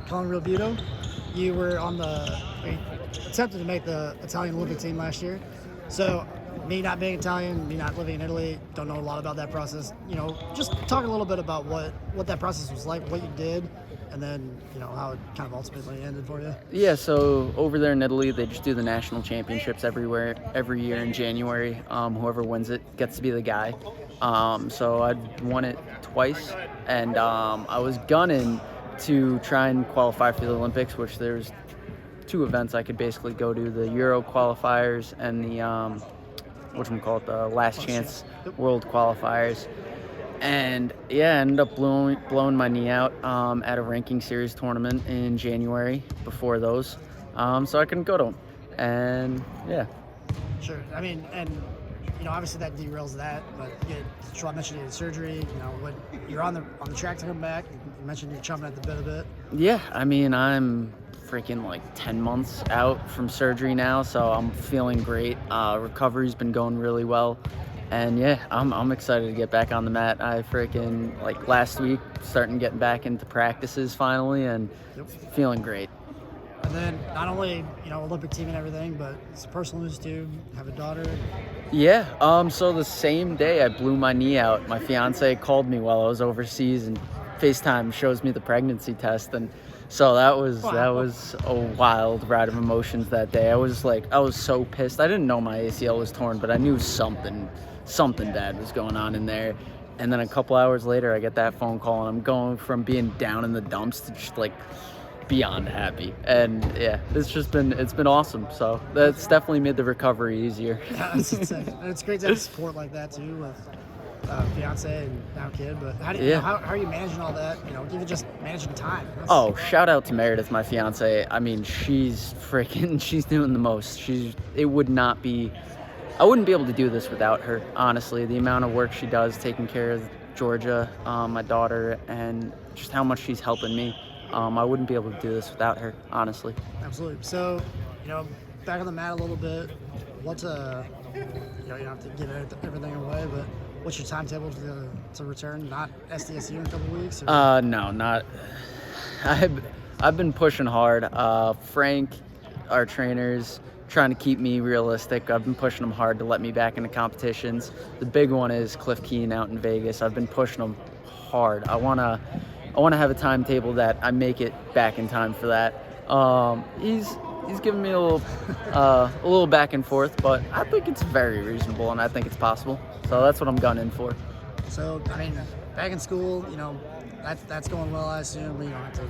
Colin Realbuto, you were attempted to make the Italian Olympic team last year. So, me not being Italian, me not living in Italy, don't know a lot about that process. Just talk a little bit about what that process was like, what you did, and then how it kind of ultimately ended for you. Yeah, so over there in Italy, they just do the national championships every year in January. Whoever wins it gets to be the guy. So I'd won it twice, and I was gunning to try and qualify for the Olympics, which there's two events I could basically go to: the Euro qualifiers and the the Last Chance World qualifiers. And yeah, I ended up blowing my knee out at a ranking series tournament in January before those, so I couldn't go to them. And yeah. Sure. I mean, and obviously that derails that. But I mentioned you had surgery. When you're on the track to come back, you mentioned you're chomping at the bit a bit. Yeah, I mean, I'm freaking like 10 months out from surgery now, so I'm feeling great. Recovery's been going really well. And yeah, I'm excited to get back on the mat. I freaking, like last week, getting back into practices finally, and feeling great. And then not only, Olympic team and everything, but it's personal news too. Have a daughter. Yeah, so the same day I blew my knee out, my fiance called me while I was overseas and FaceTime shows me the pregnancy test. And so that was a wild ride of emotions that day. I was so pissed. I didn't know my ACL was torn, but I knew something bad was going on in there. And then a couple hours later, I get that phone call, and I'm going from being down in the dumps to just like beyond happy. And yeah, it's been awesome. So that's definitely made the recovery easier. Yeah, it's insane. And it's great to have support like that too with fiance and now kid. But how are you managing all that? Even just managing time. Shout out to Meredith, my fiance. I mean, she's doing the most. I wouldn't be able to do this without her, honestly. The amount of work she does taking care of Georgia, my daughter, and just how much she's helping me. I wouldn't be able to do this without her, honestly. Absolutely. So, back on the mat a little bit. What's you don't have to give everything away, but what's your timetable to return? Not SDSU in a couple weeks? No, not. I've been pushing hard. Frank, our trainers, trying to keep me realistic. I've been pushing them hard to let me back into competitions. The big one is Cliff Keen out in Vegas. I've been pushing them hard. I wanna have a timetable that I make it back in time for that. He's giving me a little back and forth, but I think it's very reasonable and I think it's possible. So that's what I'm gunning for. So I mean, back in school, that's going well, I assume. You don't have to,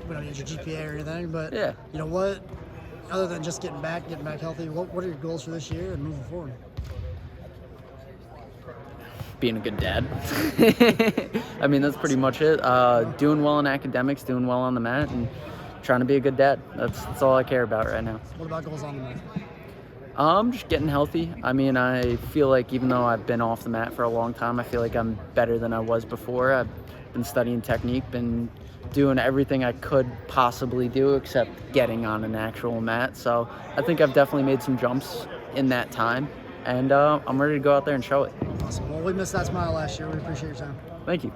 we don't need your GPA or anything, but yeah. What? Other than just getting back healthy, what are your goals for this year and moving forward? Being a good dad. I mean, that's pretty much it. Doing well in academics, doing well on the mat, and trying to be a good dad. That's all I care about right now. What about goals on the mat? Just getting healthy. I mean, I feel like even though I've been off the mat for a long time, I feel like I'm better than I was before. I've been studying technique, been doing everything I could possibly do except getting on an actual mat. So I think I've definitely made some jumps in that time, and I'm ready to go out there and show it. Awesome. Well, we missed that smile last year. We appreciate your time. Thank you.